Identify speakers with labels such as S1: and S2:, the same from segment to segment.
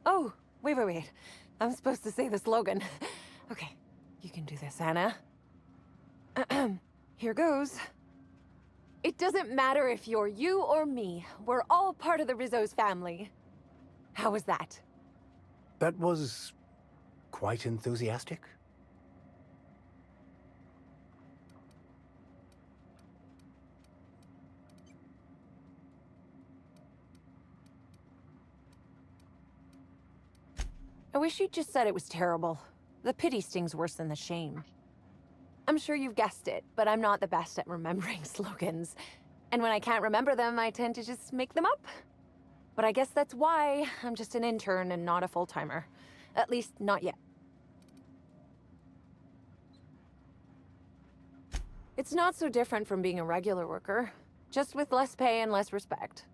S1: Oh, wait. I'm supposed to say the slogan. Okay, you can do this, Anna. Here goes. It doesn't matter if you're you or me. We're all part of the Rizzo's family. How was that?
S2: That was quite enthusiastic.
S1: I wish you'd just said it was terrible. The pity stings worse than the shame. I'm sure you've guessed it, but I'm not the best at remembering slogans. And when I can't remember them, I tend to just make them up. But I guess that's why I'm just an intern and not a full-timer. At least, not yet. It's not so different from being a regular worker, just with less pay and less respect.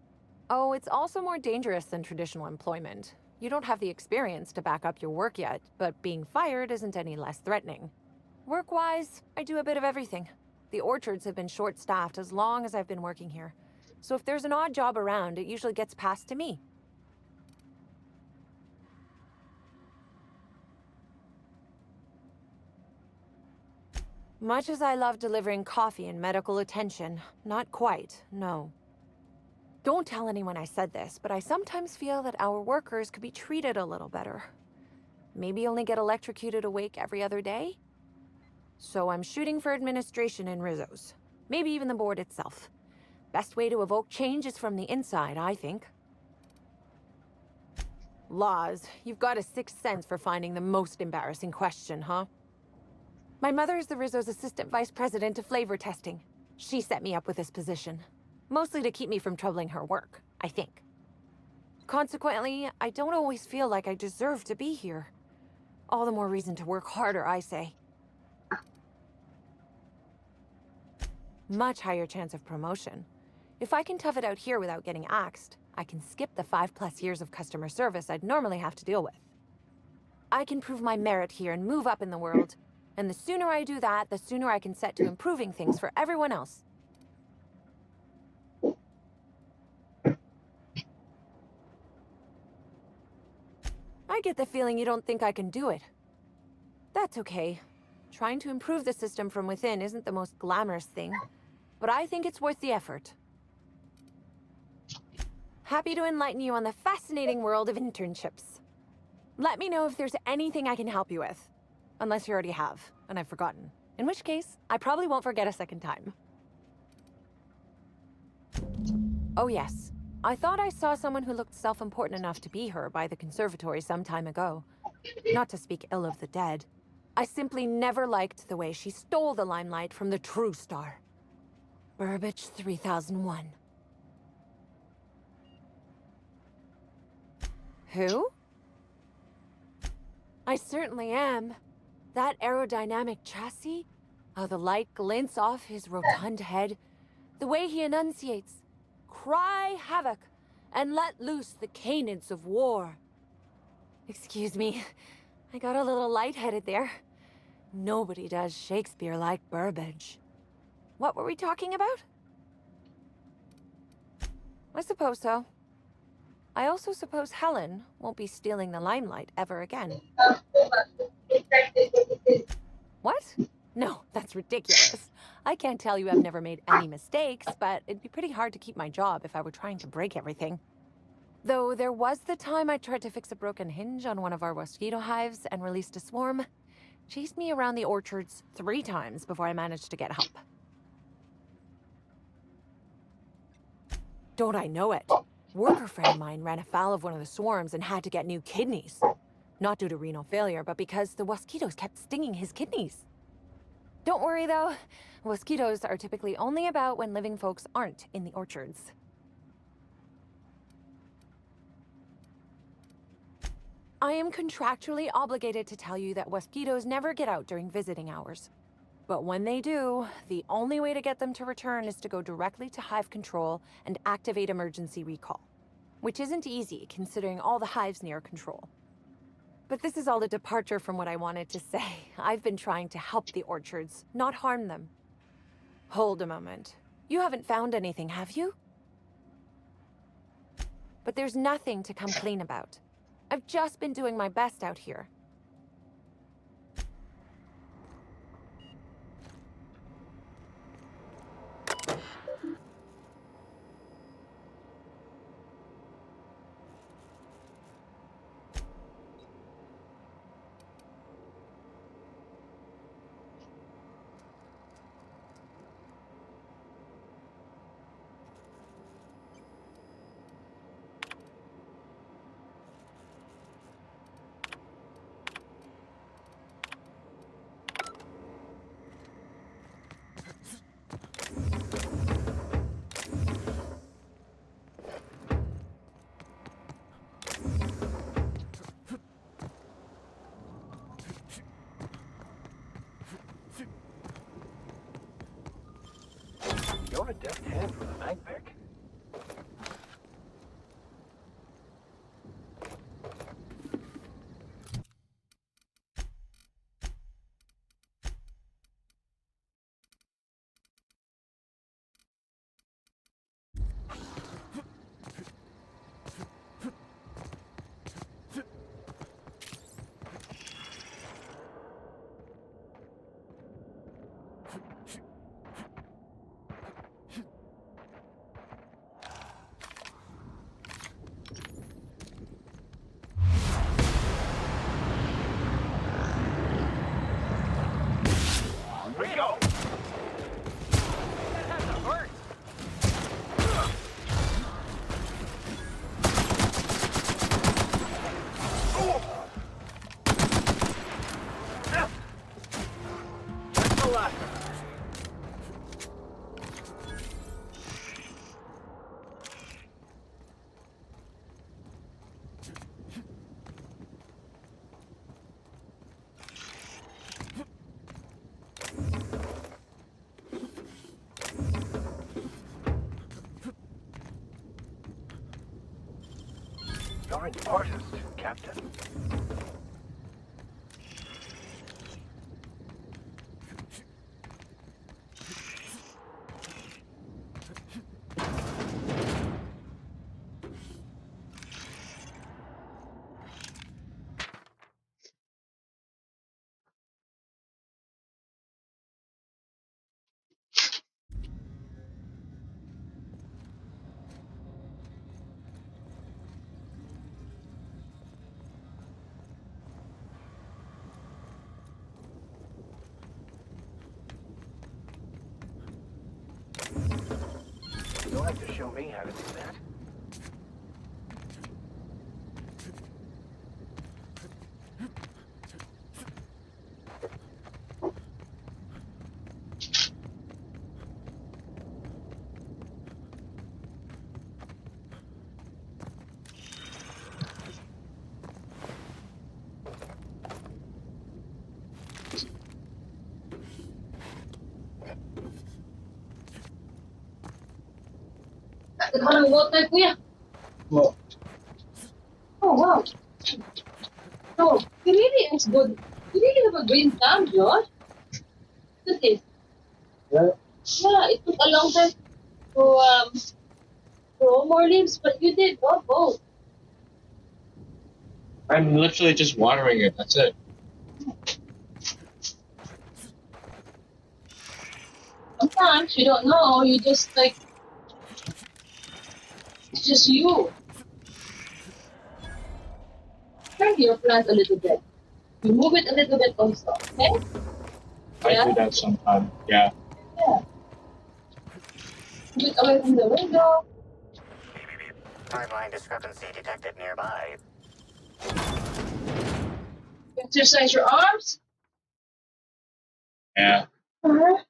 S1: Oh, it's also more dangerous than traditional employment. You don't have the experience to back up your work yet, but being fired isn't any less threatening. Work-wise, I do a bit of everything. The orchards have been short-staffed as long as I've been working here. So if there's an odd job around, it usually gets passed to me. Much as I love delivering coffee and medical attention, not quite, no. Don't tell anyone I said this, but I sometimes feel that our workers could be treated a little better. Maybe only get electrocuted awake every other day? So I'm shooting for administration in Rizzo's. Maybe even the board itself. Best way to evoke change is from the inside, I think. Laws, you've got a sixth sense for finding the most embarrassing question, huh? My mother is the Rizzo's assistant vice president of flavor testing. She set me up with this position. Mostly to keep me from troubling her work, I think. Consequently, I don't always feel like I deserve to be here. All the more reason to work harder, I say. Much higher chance of promotion. If I can tough it out here without getting axed, I can skip the 5+ years of customer service I'd normally have to deal with. I can prove my merit here and move up in the world. And the sooner I do that, the sooner I can set to improving things for everyone else. I get the feeling you don't think I can do it. That's okay. Trying to improve the system from within isn't the most glamorous thing, but I think it's worth the effort. Happy to enlighten you on the fascinating world of internships. Let me know if there's anything I can help you with. Unless you already have, and I've forgotten. In which case, I probably won't forget a second time. Oh yes. I thought I saw someone who looked self-important enough to be her by the conservatory some time ago. Not to speak ill of the dead. I simply never liked the way she stole the limelight from the true star. Burbage 3001. Who? I certainly am. That aerodynamic chassis, how the light glints off his rotund head, the way he enunciates, cry havoc, and let loose the canids of war. Excuse me, I got a little lightheaded there. Nobody does Shakespeare like Burbage. What were we talking about? I suppose so. I also suppose Helen won't be stealing the limelight ever again. What? No, that's ridiculous. I can't tell you I've never made any mistakes, but it'd be pretty hard to keep my job if I were trying to break everything. Though there was the time I tried to fix a broken hinge on one of our mosquito hives and released a swarm. Chased me around the orchards 3 times before I managed to get help. Don't I know it? Worker friend of mine ran afoul of one of the swarms and had to get new kidneys. Not due to renal failure, but because the mosquitoes kept stinging his kidneys. Don't worry though, mosquitoes are typically only about when living folks aren't in the orchards. I am contractually obligated to tell you that mosquitoes never get out during visiting hours. But when they do, the only way to get them to return is to go directly to hive control and activate emergency recall. Which isn't easy, considering all the hives near control. But this is all a departure from what I wanted to say. I've been trying to help the orchards, not harm them. Hold a moment. You haven't found anything, have you? But there's nothing to come clean about. I've just been doing my best out here.
S2: You're a deft hand with a mag pick. Rio! That has to hurt! That's the last. You're an artist, Captain. You'll have to show me how to do that.
S3: Parang water, kuya. Oh. Oh, wow. So, you really is good. You really have a green thumb, Josh. Look at this. Yeah. Yeah, it took a long time to grow more leaves, but you did both.
S4: I'm literally just watering it. That's it.
S3: Sometimes you don't know. You just like it's just you. Turn your plant a little bit. You move it a little bit also. Okay?
S4: I
S3: Yeah.
S4: do that sometimes. Yeah.
S3: Yeah. Move it away from the window.
S5: Timeline discrepancy detected nearby.
S3: Exercise your arms.
S4: Yeah.
S3: Uh-huh.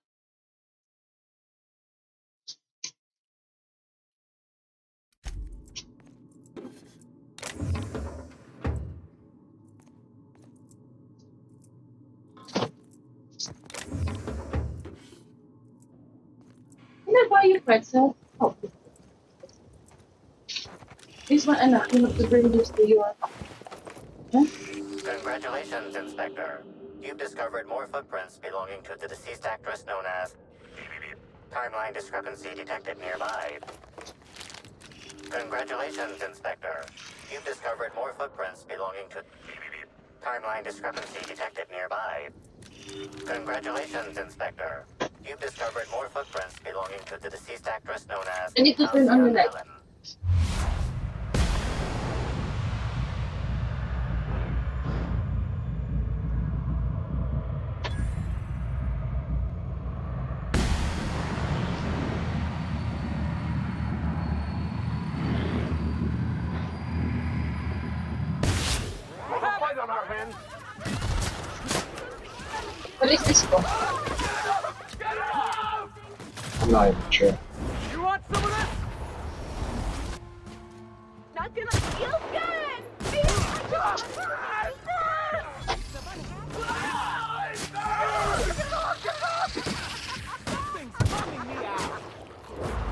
S3: Can I buy you pretzel? Oh, this one, anak. You have to bring this to your. Huh?
S5: Congratulations, Inspector. You've discovered more footprints belonging to the deceased actress known as... Timeline discrepancy detected nearby. Congratulations, Inspector. You've discovered more footprints belonging to... Timeline discrepancy detected nearby. Congratulations, Inspector. You've discovered more footprints belonging to the deceased actress known as
S3: I need to turn on the light.
S5: Helen.
S2: There's a fight on our hands.
S3: What is this for?
S4: I'm not even sure.
S2: You want some of this?
S1: Not gonna feel good!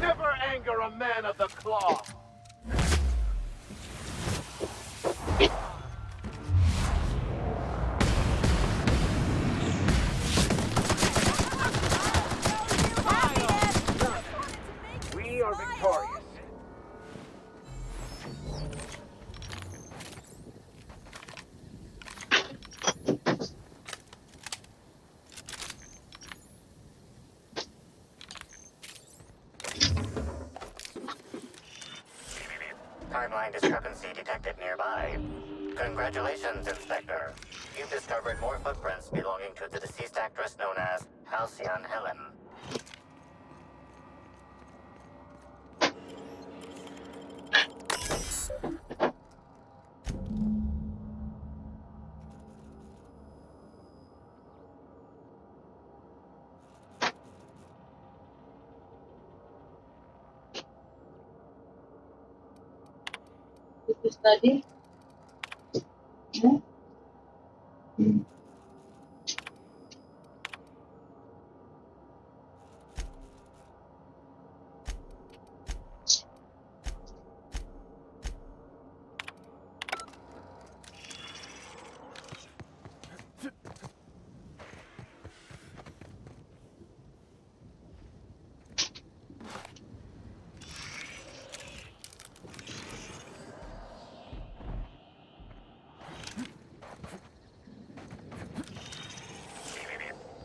S2: Never anger a man of the claw. We are victorious.
S5: Timeline discrepancy detected nearby. Congratulations, Inspector. You've discovered more footprints belonging to the deceased actress known as Halcyon Helen.
S3: Did you study? Yeah.
S4: Mm.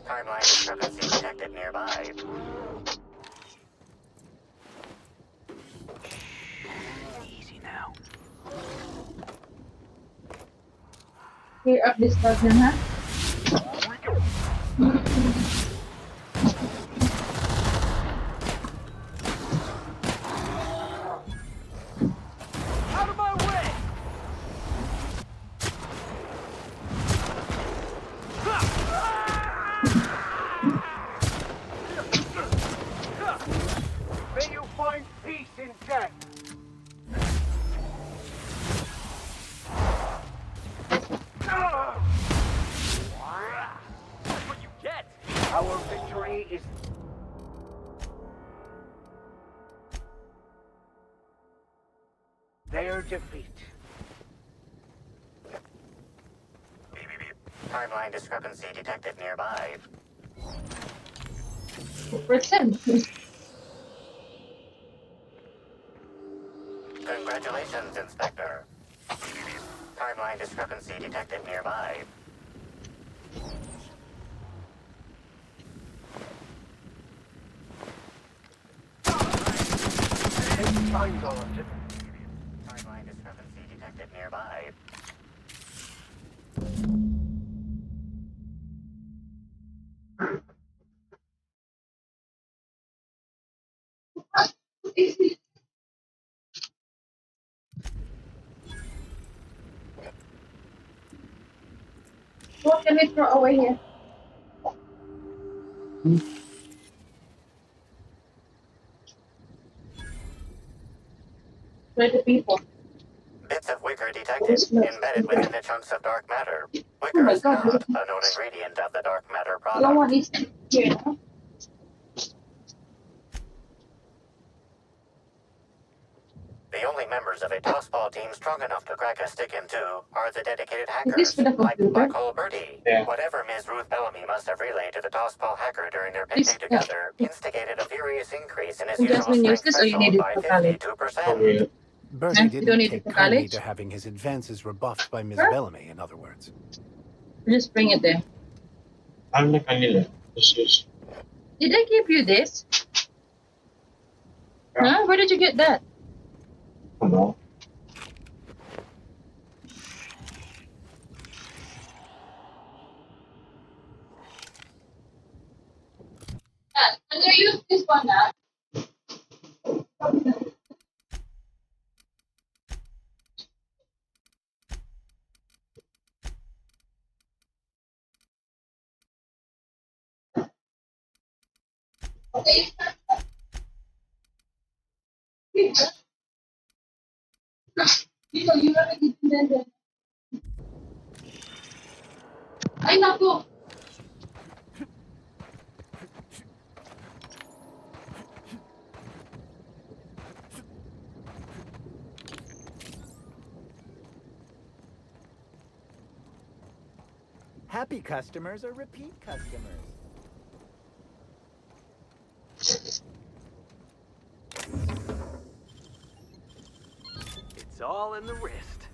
S5: Timeline discrepancy detected nearby.
S2: Easy now.
S3: Clear up this problem, huh?
S2: Out of my way! May you find peace in death. That's what you get. Our victory is their defeat.
S5: Timeline discrepancy detected nearby.
S3: Percent.
S5: Congratulations, Inspector. Timeline discrepancy detected nearby.
S2: Time zone.
S5: Timeline discrepancy detected nearby.
S3: What can we throw away here? Try the people.
S5: Bits of wicker detected,
S3: Always mess.
S5: embedded within the chunks of dark matter.
S3: Oh
S5: Wicker
S3: my
S5: is
S3: god,
S5: not a known ingredient of the dark matter
S3: no
S5: product.
S3: one is here now.
S5: The only members of a tossball team strong enough to crack a stick in two are the dedicated
S3: Is this
S5: hackers,
S3: for the
S5: like
S3: computer?
S5: Black Hole Birdie.
S4: Yeah.
S5: Whatever Ms. Ruth Bellamy must have relayed to the tossball hacker during their
S3: This-
S5: picnic together instigated a furious increase in his
S3: Jasmine,
S5: usual
S3: use
S5: strength
S3: this or you
S5: threshold
S3: need it
S5: by
S3: for college?
S5: 52%.
S4: Over it.
S2: Bertie
S3: You don't
S2: didn't
S3: need it
S2: take
S3: to
S2: kindly
S3: college?
S2: to having his advances rebuffed by Miss
S3: Sure.
S2: Bellamy, in other words.
S3: Just bring it there.
S4: I'm not kanila. This is.
S3: Did I give you this?
S4: Yeah.
S3: Huh? Where did you get that?
S4: Ano?
S3: Can you use this one now? Okay. Dito, you already did that. Ay, naku!
S6: Happy customers are repeat customers.
S2: It's all in the wrist.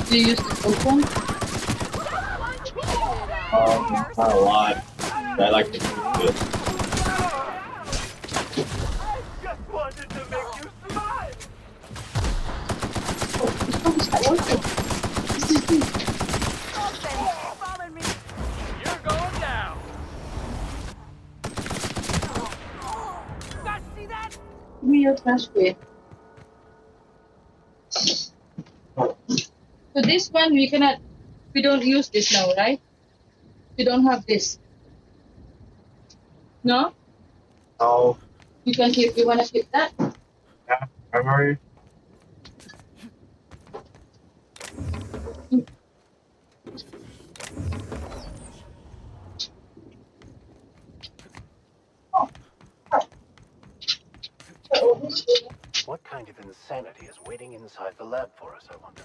S3: Do you use the old one?
S4: Not a lot. I like to do this.
S2: Just wanted to make you smile!
S3: This one is not working. This is good.
S1: Follow me.
S2: You're going down!
S1: Guys, see that?
S3: Give me your trash bin. So this one we don't use this now, right? We don't have this. No?
S4: Oh,
S3: You wanna keep that?
S4: yeah. Memory.
S2: What kind of insanity is waiting inside the lab for us, I wonder?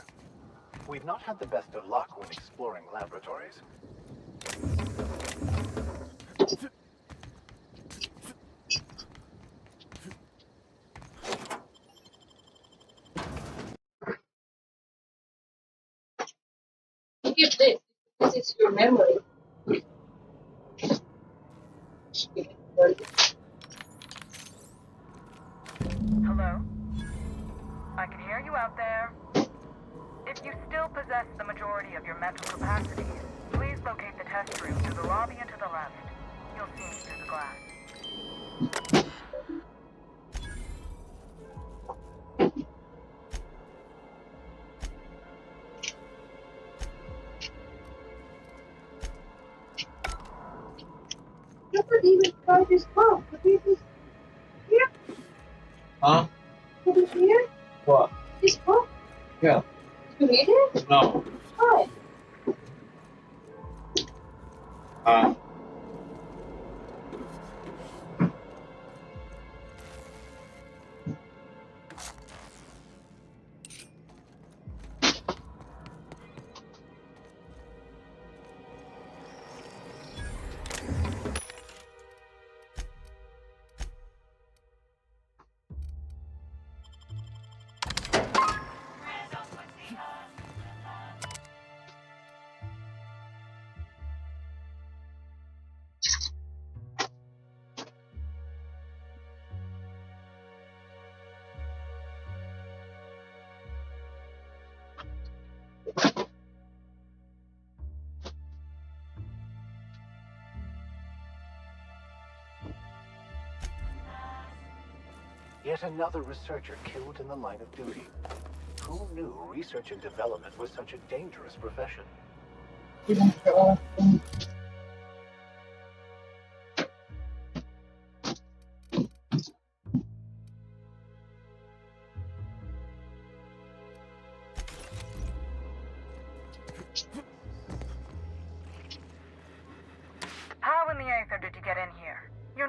S2: We've not had the best of luck when exploring laboratories.
S3: Keep this. This is your memory.
S7: Hello? I can hear you out there. If you still possess the majority of your mental capacities, please locate the test room through the lobby and to the left. You'll see me through the glass.
S3: You could even try this book. Look at this here.
S4: Huh?
S3: Look at here.
S4: What?
S3: This book.
S4: Yeah.
S3: You read it?
S4: No.
S3: Why?
S4: Uh,
S2: Yet another researcher killed in the line of duty. Who knew research and development was such a dangerous profession?
S3: Even for all of them.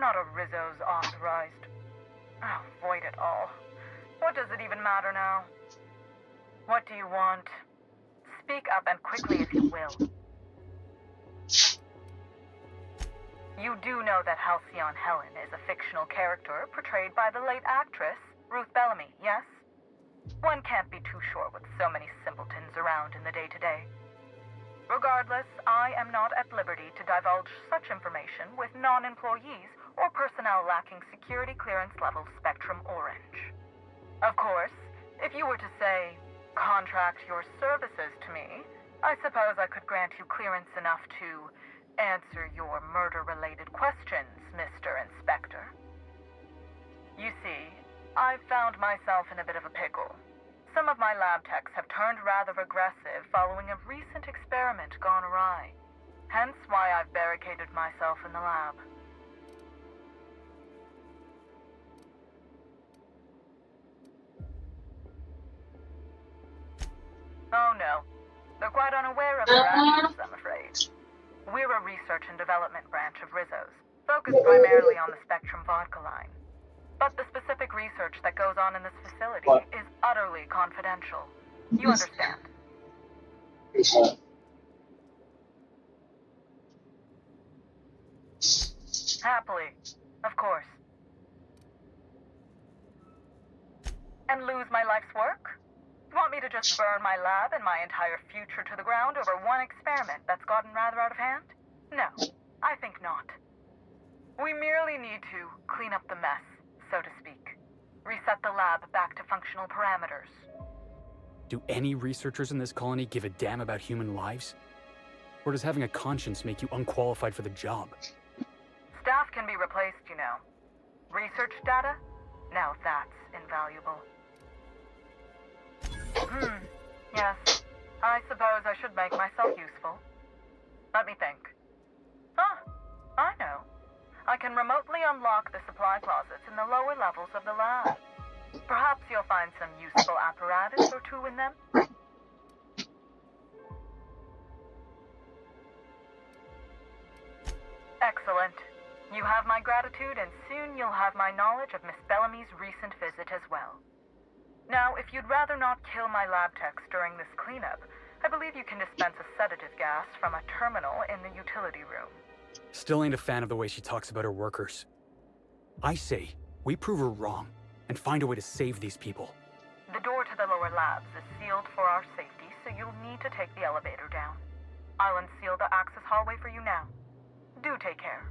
S7: not a Rizzo's authorized. Oh, void it all. What does it even matter now? What do you want? Speak up and quickly if you will. You do know that Halcyon Helen is a fictional character portrayed by the late actress Ruth Bellamy, yes? One can't be too sure with so many simpletons around in the day-to-day. Regardless, I am not at liberty to divulge such information with non-employees or personnel lacking security clearance level Spectrum Orange. Of course, if you were to say, contract your services to me, I suppose I could grant you clearance enough to answer your murder-related questions, Mr. Inspector. You see, I've found myself in a bit of a pickle. Some of my lab techs have turned rather aggressive following a recent experiment gone awry. Hence why I've barricaded myself in the lab. Oh no. They're quite unaware of their actions, I'm afraid. We're a research and development branch of Rizzo's, focused primarily on the Spectrum vodka line. But the specific research that goes on in this facility is utterly confidential. You understand? Happily, of course. And lose my life's work? Want me to just burn my lab and my entire future to the ground over one experiment that's gotten rather out of hand? No, I think not. We merely need to clean up the mess, so to speak. Reset the lab back to functional parameters.
S8: Do any researchers in this colony give a damn about human lives? Or does having a conscience make you unqualified for the job?
S7: Staff can be replaced, you know. Research data? Now that's invaluable. Yes. I suppose I should make myself useful. Let me think. Ah, I know. I can remotely unlock the supply closets in the lower levels of the lab. Perhaps you'll find some useful apparatus or two in them. Excellent. You have my gratitude, and soon you'll have my knowledge of Miss Bellamy's recent visit as well. Now, if you'd rather not kill my lab techs during this cleanup, I believe you can dispense a sedative gas from a terminal in the utility room.
S8: Still ain't a fan of the way she talks about her workers. I say, we prove her wrong, and find a way to save these people.
S7: The door to the lower labs is sealed for our safety, so you'll need to take the elevator down. I'll unseal the access hallway for you now. Do take care.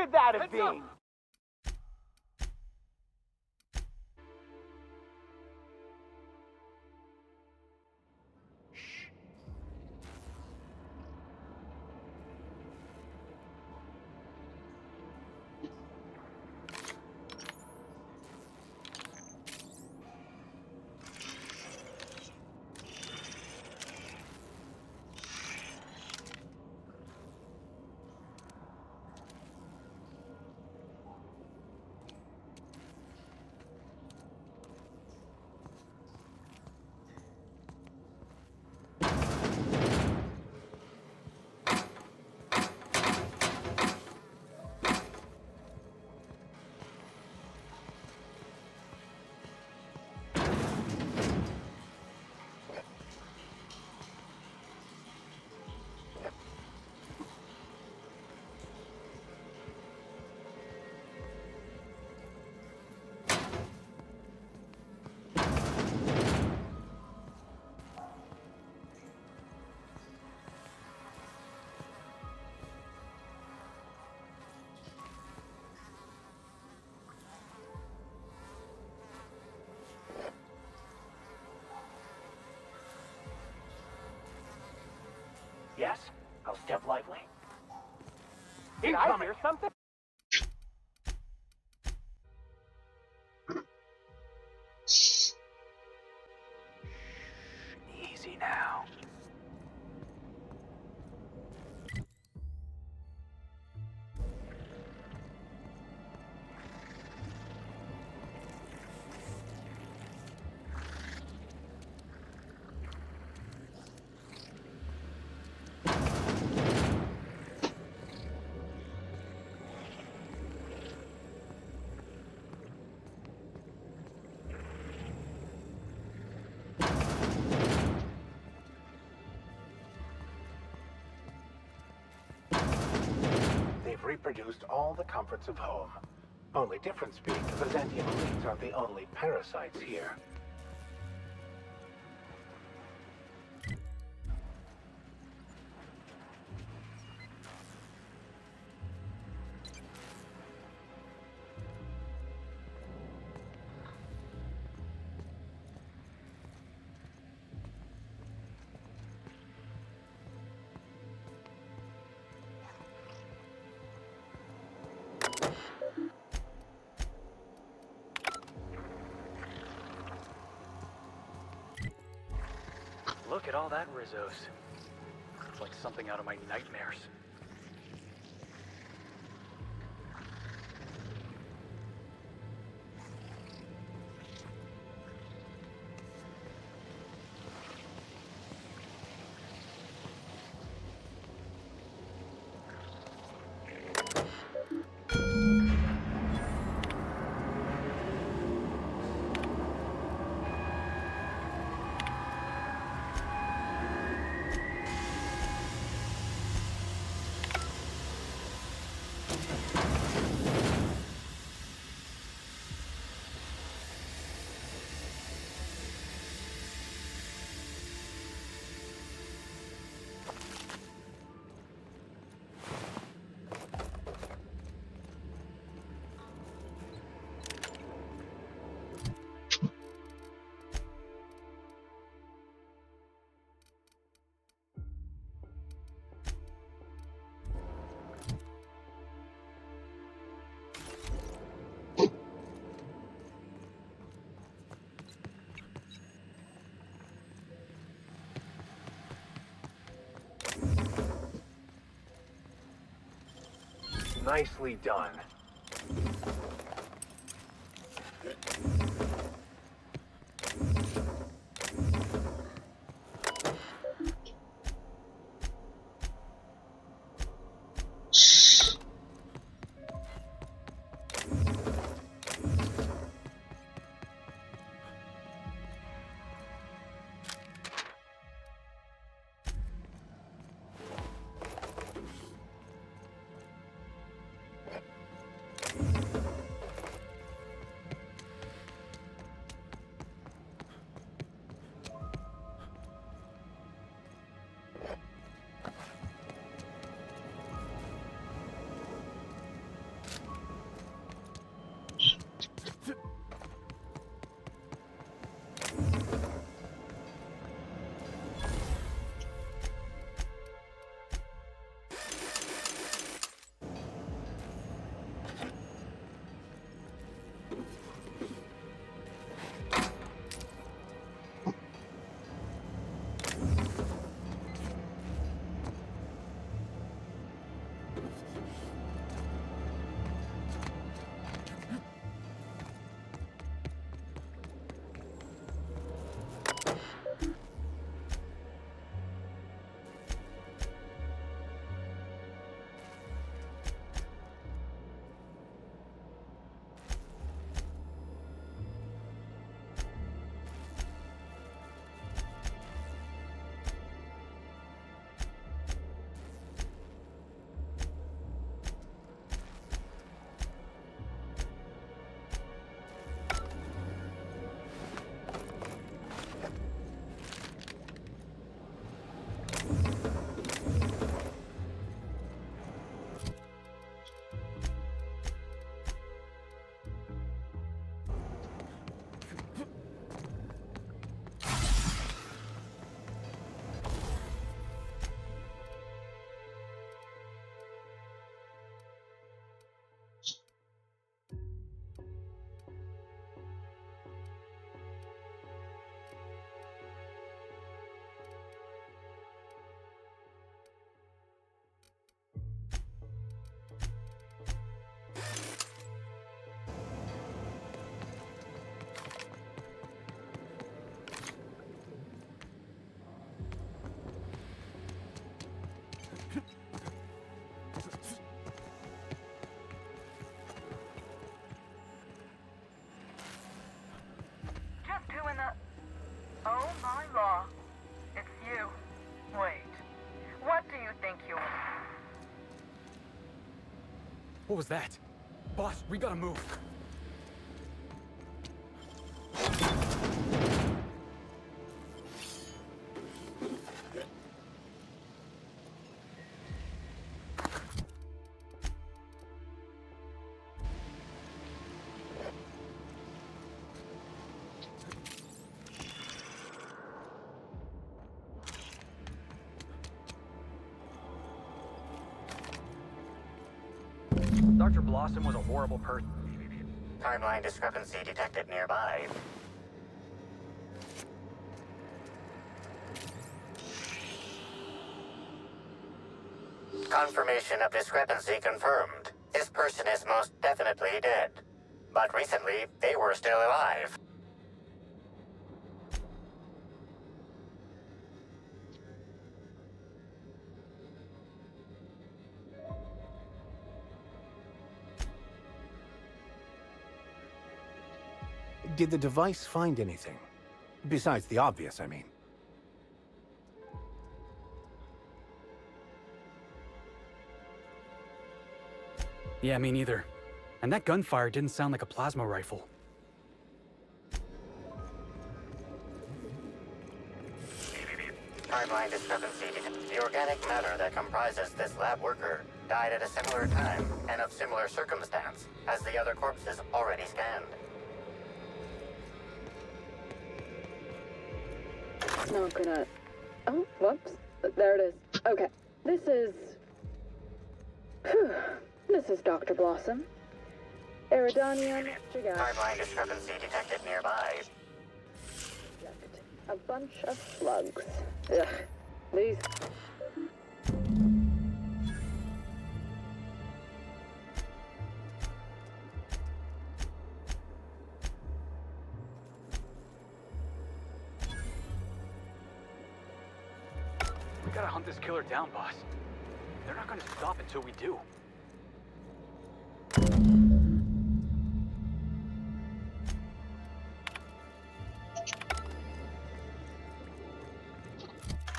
S9: could that have been?
S2: Yes, I'll step lively.
S9: Did I hear something?
S2: Easy now. They've reproduced all the comforts of home. Only difference being the Byzantium elites aren't the only parasites here.
S8: Look at all that Rizzo's. It's like something out of my nightmares.
S2: Nicely done.
S8: What was that? Boss, we gotta move. Dr. Blossom was a horrible person.
S5: Timeline discrepancy detected nearby. Confirmation of discrepancy confirmed. This person is most definitely dead. But recently, they were still alive.
S9: Did the device find anything? Besides the obvious, I mean.
S8: Yeah, me neither. And that gunfire didn't sound like a plasma rifle.
S5: Timeline discrepancy. The organic matter that comprises this lab worker died at a similar time and of similar circumstance as the other corpses already scanned.
S7: Not gonna... Oh, whoops. There it is. Okay. This is... This is Dr. Blossom. Eridanium gigas.
S5: Timeline discrepancy detected nearby.
S7: A bunch of slugs. Ugh. These...
S8: We gotta hunt this killer down, boss. They're not gonna stop until we do.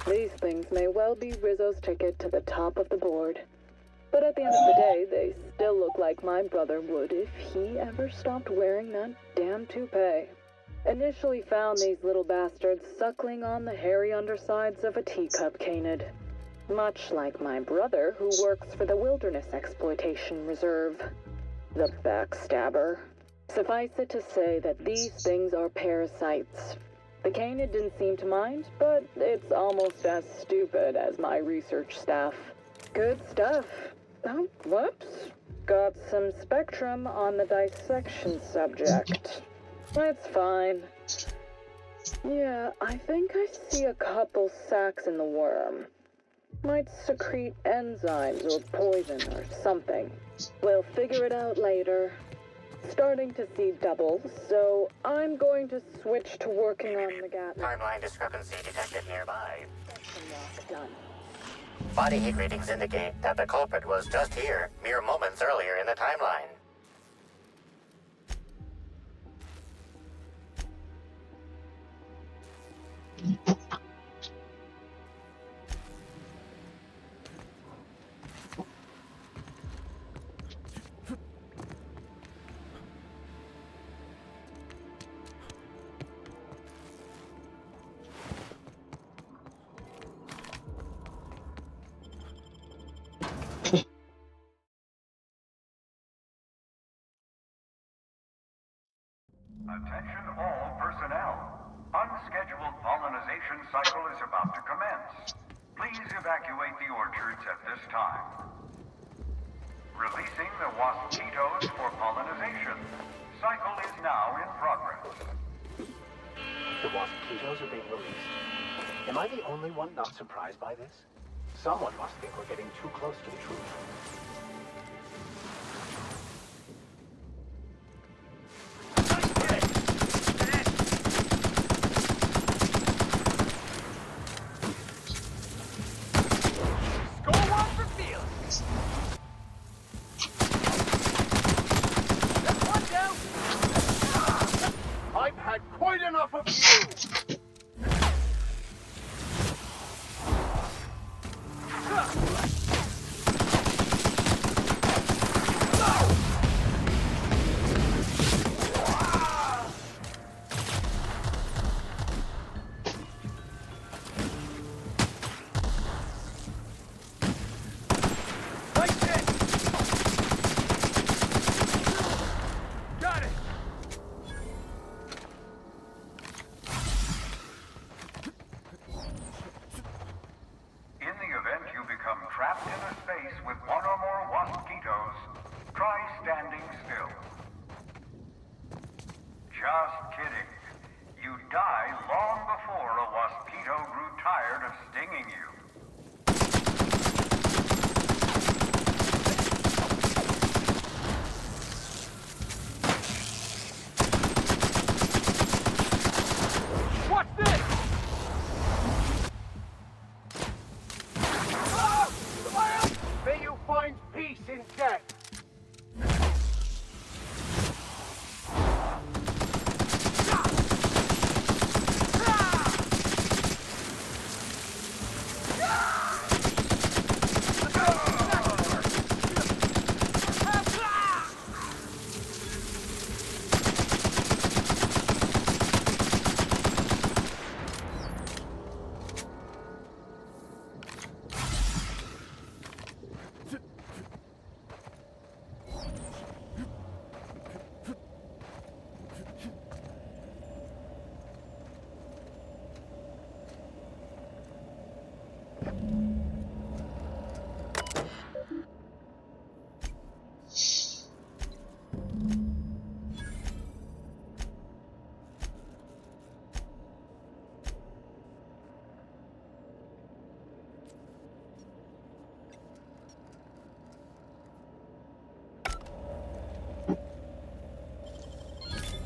S7: These things may well be Rizzo's ticket to the top of the board. But at the end of the day, they still look like my brother would if he ever stopped wearing that damn toupee. Initially found these little bastards suckling on the hairy undersides of a teacup canid. Much like my brother, who works for the Wilderness Exploitation Reserve. The backstabber. Suffice it to say that these things are parasites. The canid didn't seem to mind, but it's almost as stupid as my research staff. Good stuff. Oh, whoops. Got some spectrum on the dissection subject. It's fine. Yeah, I think I see a couple sacs in the worm. Might secrete enzymes or poison or something. We'll figure it out later. Starting to see doubles, so I'm going to switch to working on the gap.
S5: Timeline discrepancy detected nearby.
S7: Done.
S5: Body heat readings indicate that the culprit was just here, mere moments earlier in the timeline.
S10: Attention all personnel. Unscheduled pollinization cycle is about to commence. Please evacuate the orchards at this time. Releasing the waspitos for pollinization. Cycle is now in progress.
S2: The waspitos are being released. Am I the only one not surprised by this? Someone must think we're getting too close to the truth.
S9: I've had quite enough of you!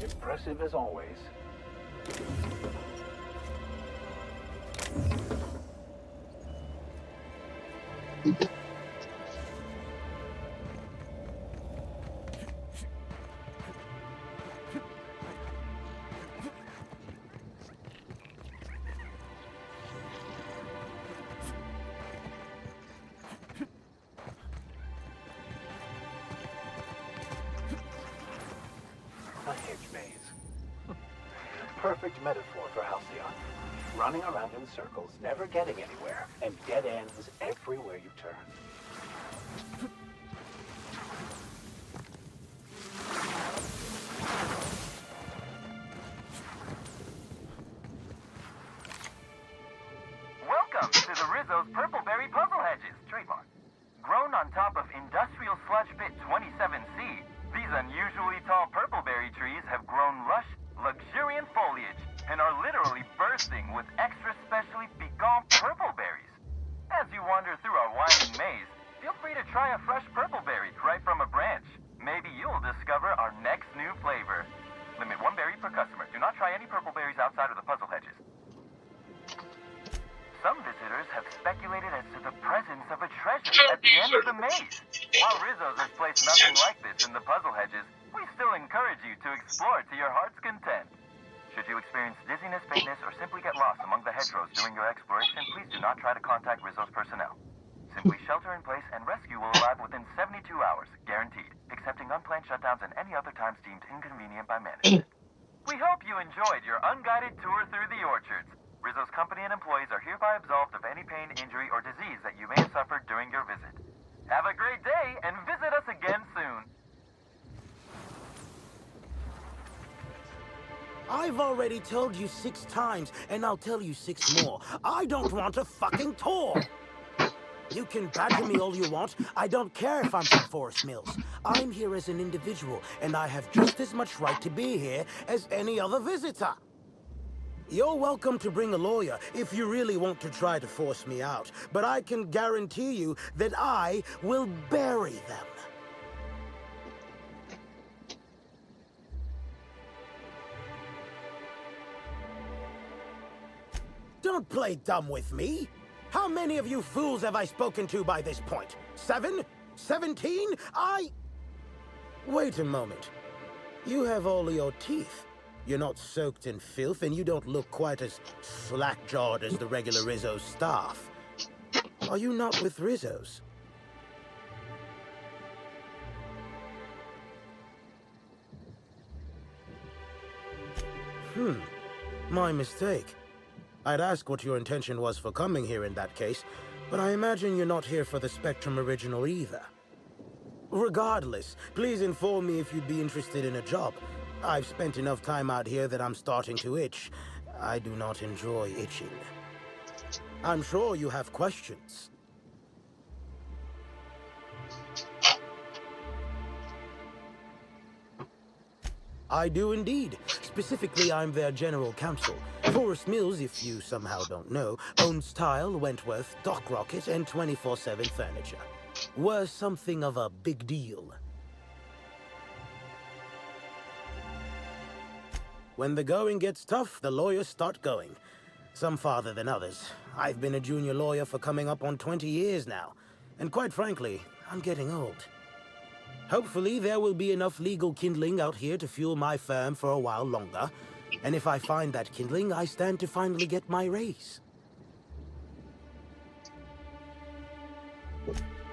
S2: Impressive as always. A hedge maze. Perfect metaphor for Halcyon. Running around in circles, never getting anywhere, and dead ends everywhere you turn.
S10: Welcome to the Rizzo's Purpleberry Puzzle Hedges, trademark. Grown on top of industrial sludge pit 27C, these unusually tall purpleberry trees have grown lush, luxuriant foliage and are literally bursting with extra specially piquant purpleberries. As you wander through our winding maze, feel free to try a fresh purpleberry right from a branch. Maybe you'll discover our next new flavor. Limit 1 berry per customer. Do not try any purpleberries outside of the puzzle hedges. Some visitors have speculated as to the presence of a treasure at the end of the maze. While Rizzo's has placed nothing like this in the puzzle hedges, we still encourage you to explore to your heart's content. Should you experience dizziness, faintness, or simply get lost among the hedgerows during your exploration, please do not try to contact Rizzo's personnel. Simply shelter in place and rescue will arrive within 72 hours, guaranteed, excepting unplanned shutdowns and any other times deemed inconvenient by management. We hope you enjoyed your unguided tour through the orchards. Rizzo's company and employees are hereby absolved of any pain, injury, or disease that you may have suffered during your visit. Have a great day and visit us again soon.
S11: I've already told you 6 times, and I'll tell you 6 more. I don't want a fucking tour! You can badger me all you want. I don't care if I'm from Forest Mills. I'm here as an individual, and I have just as much right to be here as any other visitor. You're welcome to bring a lawyer if you really want to try to force me out, but I can guarantee you that I will bury them. Don't play dumb with me. How many of you fools have I spoken to by this point? 7? 17? Wait a moment. You have all your teeth. You're not soaked in filth, and you don't look quite as slack-jawed as the regular Rizzo staff. Are you not with Rizzo's? My mistake. I'd ask what your intention was for coming here in that case, but I imagine you're not here for the Spectrum original either. Regardless, please inform me if you'd be interested in a job. I've spent enough time out here that I'm starting to itch. I do not enjoy itching. I'm sure you have questions. I do indeed. Specifically, I'm their general counsel. Forest Mills, if you somehow don't know, owns Tile, Wentworth, Dock Rocket, and 24/7 Furniture. We're something of a big deal. When the going gets tough, the lawyers start going. Some farther than others. I've been a junior lawyer for coming up on 20 years now. And quite frankly, I'm getting old. Hopefully, there will be enough legal kindling out here to fuel my firm for a while longer. And if I find that kindling, I stand to finally get my raise.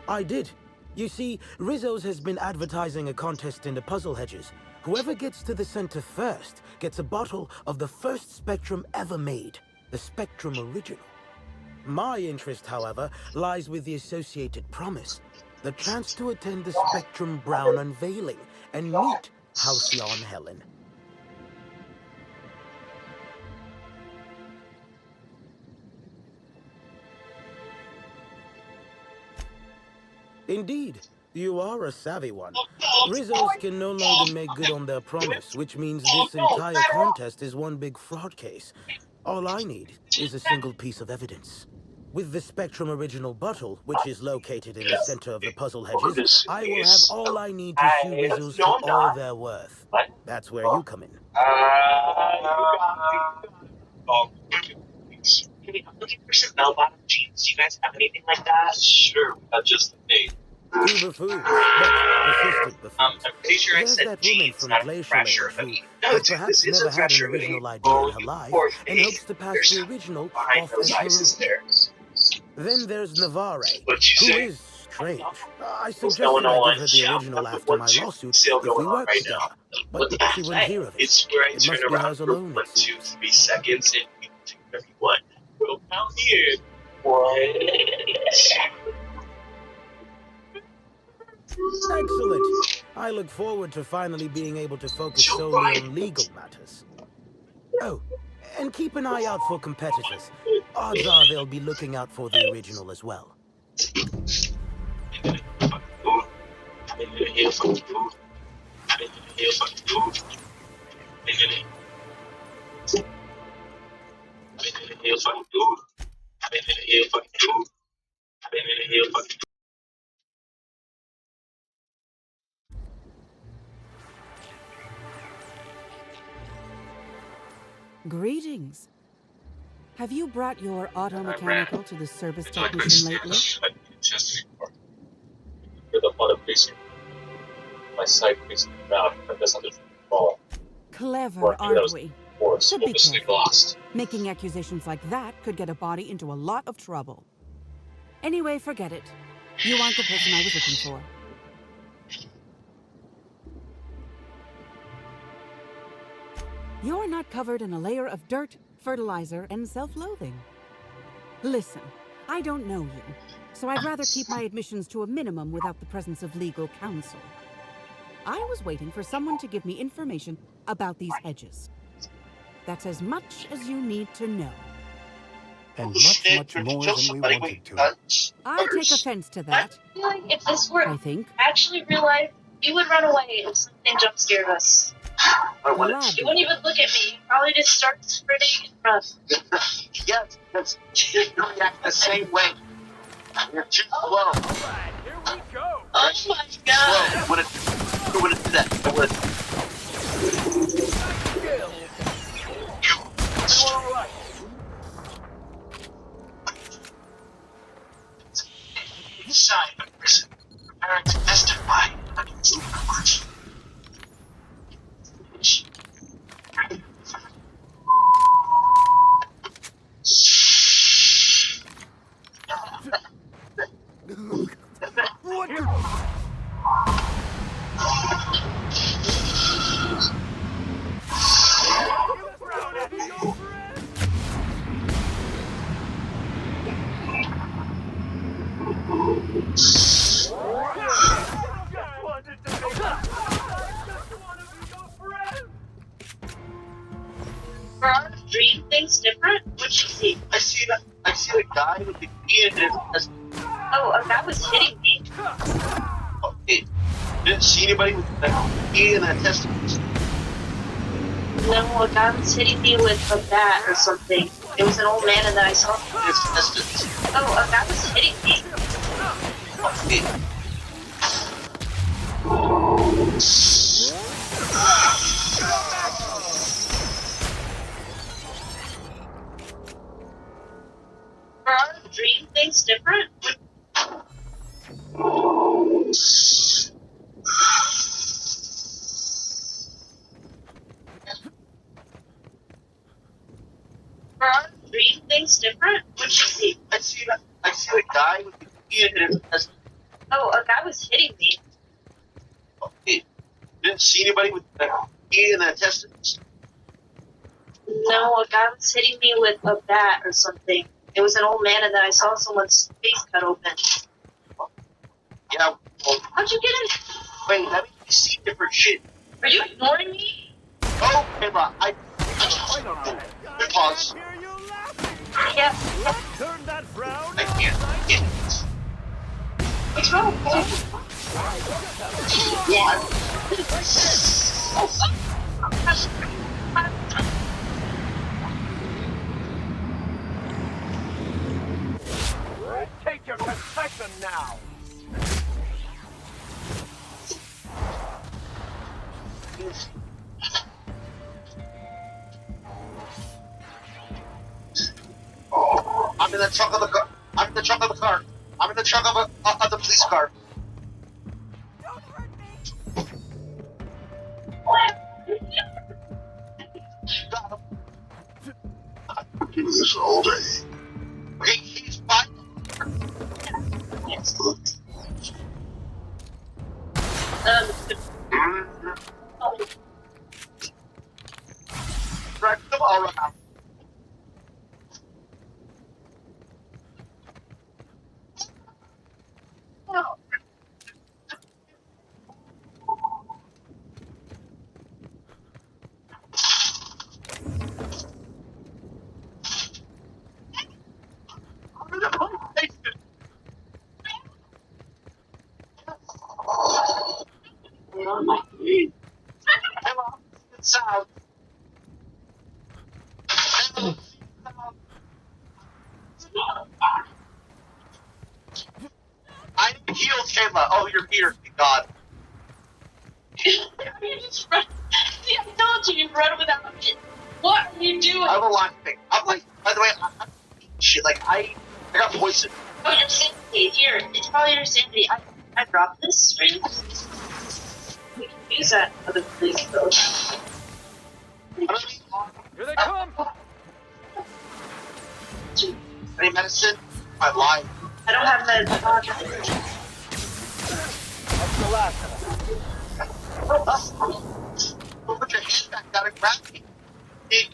S11: I did. You see, Rizzo's has been advertising a contest in the puzzle hedges. Whoever gets to the center first gets a bottle of the first Spectrum ever made, the Spectrum Original. My interest, however, lies with the associated promise, the chance to attend the Spectrum Brown unveiling and meet Halcyon Helen. Indeed, you are a savvy one. Rizzo's can no longer make good on their promise, which means this entire contest is one big fraud case. All I need is a single piece of evidence. With the Spectrum original bottle, which is located in the center of the puzzle hedges, I will have all I need to sue Rizzo's for all they're worth. That's where you come in.
S12: Hey, I'm looking for some bell-bottom jeans. Do you guys have anything like that? Sure, just the thing.
S11: Two buffoons, but persistent buffoons.
S12: I'm pretty sure I
S11: There's
S12: said
S11: that woman
S12: jeans,
S11: from
S12: not
S11: Glacial Age
S12: pressure.
S11: who
S12: No,
S11: has
S12: dude,
S11: perhaps
S12: this is
S11: never
S12: a
S11: had an
S12: pressure
S11: original
S12: hoodie.
S11: idea in her life and
S12: Hey,
S11: hopes to pass
S12: there's
S11: the
S12: something
S11: original
S12: behind
S11: off
S12: those
S11: as her
S12: ices
S11: own.
S12: there.
S11: Then there's Navarre,
S12: What'd you
S11: who
S12: say?
S11: is strange. I
S12: What's
S11: suggested
S12: going
S11: I
S12: on?
S11: give her the original after my lawsuit
S12: Sale
S11: if we
S12: going on
S11: worked
S12: right
S11: together,
S12: now.
S11: but she wouldn't hear of it.
S12: It's where I
S11: It
S12: turn
S11: must be
S12: around
S11: hers
S12: for
S11: alone, it
S12: 1, 2,
S11: seems.
S12: 3 seconds and you take whatever you want. Well, out here. What?
S11: Excellent. I look forward to finally being able to focus solely on legal matters. Oh, and keep an eye out for competitors. Odds are they'll be looking out for the original as well.
S13: Greetings. Have you brought your auto mechanical to the service technician lately?
S12: My side facing down, but that's not the ball.
S13: Clever, aren't we? But be
S12: Hopelessly
S13: careful.
S12: lost.
S13: Making accusations like that could get a body into a lot of trouble. Anyway, forget it. You aren't the person I was looking for. You're not covered in a layer of dirt, fertilizer, and self-loathing. Listen, I don't know you, so I'd rather keep my admissions to a minimum without the presence of legal counsel. I was waiting for someone to give me information about these hedges. That's as much as you need to know.
S9: And much more than we wanted to.
S13: I take offense to that.
S3: I feel like if this were
S13: I think.
S3: actually real life, you would run away if something jump scared us. You wouldn't even look at me. You'd probably just start sprinting and run.
S2: Yes, because you react the same way. You're too slow.
S6: Alright, here we go.
S3: Oh my god.
S2: Slow. Wouldn't do that. I would.
S12: Inside the prison, preparing to testify against the court.
S3: Were our dream things different? What'd you see?
S2: I see the guy with the key in his.
S3: Oh, a guy was hitting me.
S2: Oh, hey, didn't see anybody with the key in that testament.
S3: No, a guy was hitting me with a bat or something. It was an old man and then I saw him.
S2: It's testament.
S3: Oh, a guy was hitting me.
S2: Oh, hey.
S3: Were our dream things different? Were our dream things different? What'd you see?
S2: I see the guy with the key in his testament.
S3: Oh, a guy was hitting me.
S2: Oh, hey, didn't see anybody with the key in that testament.
S3: No, a guy was hitting me with a bat or something. It was an old man and then I saw someone's face cut open.
S2: Yeah. Well,
S3: How'd you get in?
S2: wait, that means you see different shit.
S3: Are you ignoring me?
S2: Oh, Emma, I. Good pause.
S3: Yeah.
S6: Turn that frown.
S2: I can't.
S3: What's wrong? Yeah.
S6: Take your confession now.
S12: I'm in the trunk of the car. I'm in the trunk of the car. I'm in the trunk of the police car.
S7: Don't hurt me.
S12: Got him. Do this all day. He's fine. Drag them all around. Sound. I need heals, Kayla. Oh, you're here. Thank God.
S3: You just run. See, I told you run without me. What are you doing?
S12: I have a line thing. I'm like, by the way, shit, like, I got poisoned.
S3: Oh, your sanity. Here, it's probably your sanity. I dropped this for you. We can use that other place, though.
S6: Here they come.
S12: Any medicine? My life.
S3: I don't have the.
S6: That's the last of
S12: Don't put your hand back down and grab me. Hey,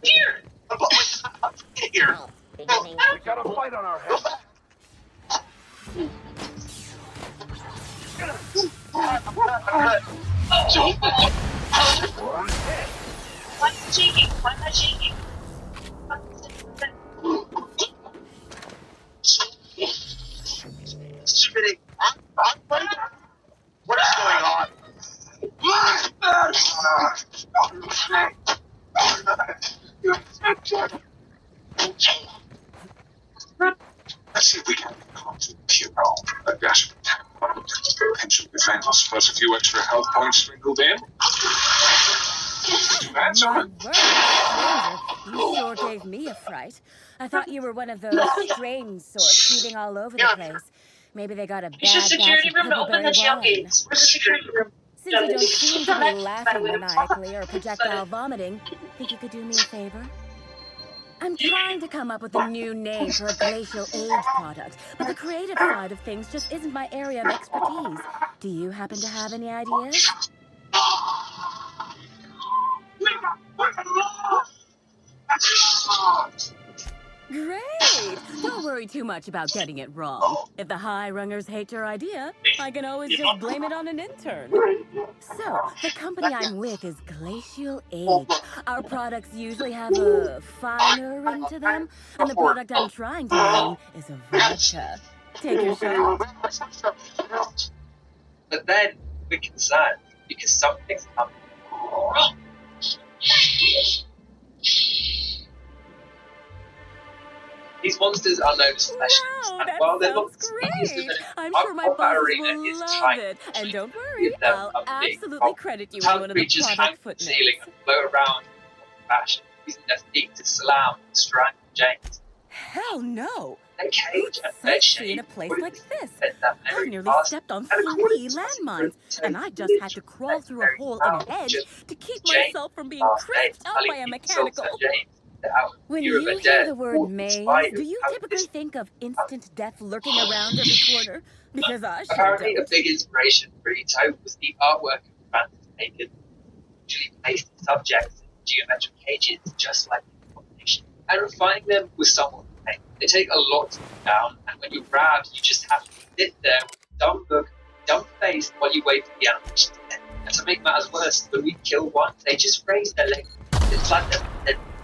S3: Here!
S12: Here.
S6: We got a fight on our hands.
S3: Why am I shaking? Why am I shaking?
S12: Spitting. What is going on?
S14: Let's see if we can contact Hero. A dash of attack. Potential defense. I suppose a few extra health points sprinkled in.
S15: My word, stranger, you sure gave me a fright. I thought you were one of those strange sorts feeding all over the place. Maybe they got a bad
S3: It's just security
S15: batch of
S3: room to open the
S15: pickleberry
S3: jail
S15: wine.
S3: gates. Where's the security room?
S15: Since you don't seem to be laughing maniacally or projectile vomiting, think you could do me a favor? I'm trying to come up with a new name for a glacial age product, but the creative side of things just isn't my area of expertise. Do you happen to have any ideas? Great! Don't worry too much about getting it wrong. If the high rungers hate your idea, I can always just blame it on an intern. So, the company I'm with is Glacial Age. Our products usually have a finer ring to them, and the product I'm trying to name is a vodka. Take your shot.
S12: But then we're concerned because something's coming. These monsters are known as specialists,
S15: Wow,
S12: and
S15: that
S12: while they're not
S15: sounds
S12: easy to
S15: great! I'm
S12: our
S15: sure my bosses
S12: arena
S15: will
S12: is
S15: love
S12: trying
S15: it.
S12: to
S15: And don't worry,
S12: give them
S15: I'll
S12: something.
S15: absolutely credit you in one of the
S12: Creatures hang
S15: product
S12: from the
S15: footnotes.
S12: ceiling and float around in fashion, using their feet to slam and strangle James.
S15: Hell no!
S12: Their cage and bed
S15: Sightsee in a
S12: shape
S15: place
S12: would
S15: like this.
S12: fit that
S15: I
S12: very
S15: nearly
S12: fast.
S15: stepped on
S12: And according
S15: 3
S12: to
S15: landmines, and I just had to crawl through a hole in a hedge to keep myself from being crisped up by a mechanical. When you hear the word maze, do you typically think of instant death lurking around every corner? Because I sure
S12: Apparently,
S15: don't.
S12: a big inspiration for Ito was the artwork of Francis Bacon, usually placed subjects in geometric cages just like the combination. And refining them was somewhat pain. They take a lot to put down, and when you're grabbed, you just have to sit there with a dumb look, dumb face while you wait for the animation to end. And to make matters worse, when we kill one, they just raise their leg. It's like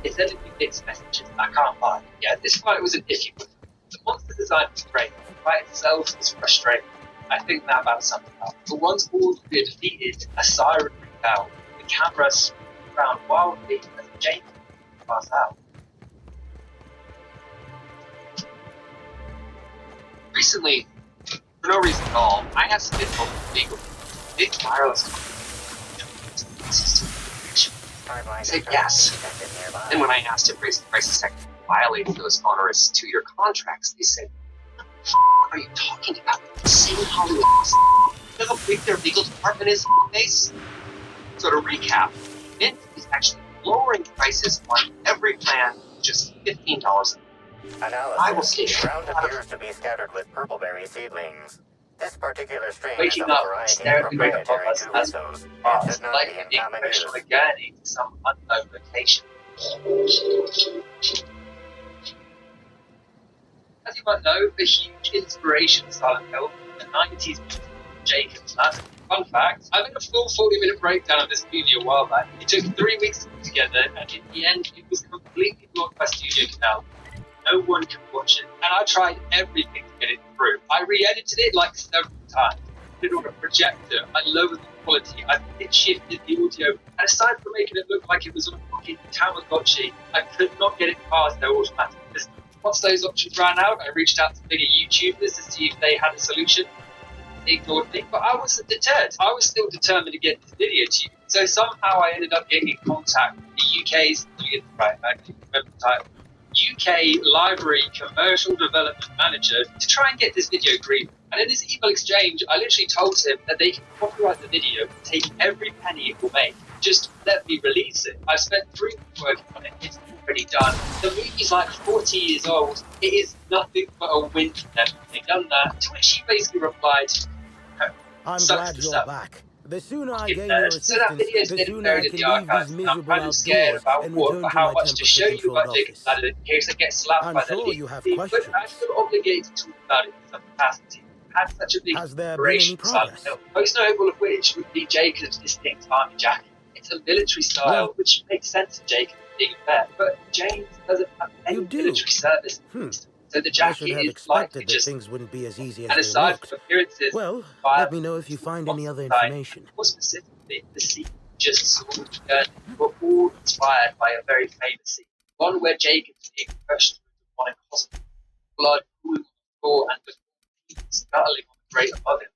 S12: it's sending me mixed messages I can't buy. Yeah, this fight was an iffy one. The monster design was great. The fight itself was frustrating. I think that about sums it up. But once all three are defeated, a siren rings out. The camera swings around wildly as James passes out.
S16: Recently, for no reason at all, I have some info from legal. Big wireless
S5: Timeline
S16: said yes.
S5: detected nearby.
S16: And when I asked to raise the prices that violated those onerous 2-year contracts, they said, "What the f are you talking about? The same Hollywood. Look how big their legal department is, base." So to recap, Mint is actually lowering prices on every plan, just $15 I will
S5: Analysis.
S16: see.
S5: Ground appears to be scattered with purpleberry seedlings. This particular strain is
S12: Waking
S5: of
S12: up,
S5: variety
S12: staring at
S5: proprietary
S12: above us
S5: to
S12: as
S5: Rizzo's and
S12: fast,
S5: should not
S12: like
S5: be in
S12: being
S5: common
S12: pushed
S5: use.
S12: on a gurney to some unknown location. As you might know, a huge inspiration for Silent Hill, the 90s Jacob's Ladder. Fun fact, I made a full 40-minute breakdown of this movie a while back. It took 3 weeks to put together, and in the end, it was completely blocked by Studio Canal. No one could watch it, and I tried everything to get it through. I re-edited it like several times. I put it on a projector, I lowered the quality, I pitch shifted the audio, and aside from making it look like it was on a fucking Tamagotchi, I could not get it past their automatic system. Once those options ran out, I reached out to bigger YouTubers to see if they had a solution. They ignored me, but I wasn't deterred. I was still determined to get this video to you. So somehow I ended up getting in contact with the UK's, right, I can't remember the title, UK Library Commercial Development Manager to try and get this video green. And in this email exchange, I literally told him that they can copyright the video, take every penny it will make, just let me release it. I've spent 3 weeks working on it, it's already done. The movie's like 40 years old, it is nothing but a win for them. They've done that, to which he basically replied,
S11: I'm
S12: sucks
S11: glad
S12: to
S11: you're
S12: suck.
S11: back. The sooner I gain
S12: So
S11: your
S12: that
S11: assistance,
S12: video's
S11: the
S12: getting
S11: sooner I
S12: buried in
S11: can
S12: the
S11: leave
S12: archives.
S11: these
S12: I'm
S11: miserable
S12: kind of scared
S11: outdoors
S12: about
S11: and
S12: what,
S11: return to
S12: how
S11: my
S12: much to show you
S11: temperature-controlled
S12: about Jacob's
S11: office.
S12: Ladder in case I get slapped
S11: I'm
S12: by the
S11: sure
S12: legal
S11: you have
S12: team,
S11: questions.
S12: but I feel obligated to talk about it in some capacity. Had such a big
S11: Has there been any
S12: inspiration for Silent
S11: progress?
S12: Hill. Most notable of which would be Jacob's distinct army jacket. It's a military style,
S11: Well-
S12: which makes sense to Jacob being a vet, but James doesn't have any
S11: You do?
S12: military service. So the
S11: I
S12: jacket
S11: should have
S12: is likely
S11: expected that
S12: just,
S11: things wouldn't be as easy
S12: and
S11: as they
S12: aside
S11: looked.
S12: from appearances,
S11: Well,
S12: by
S11: let me know if you find any other
S12: design,
S11: information.
S12: more specifically, the scene just saw the were all inspired by a very famous scene. One where Jacob is being crushed on a hospital, blood pooling on the floor and the people scuttling on the grate above him.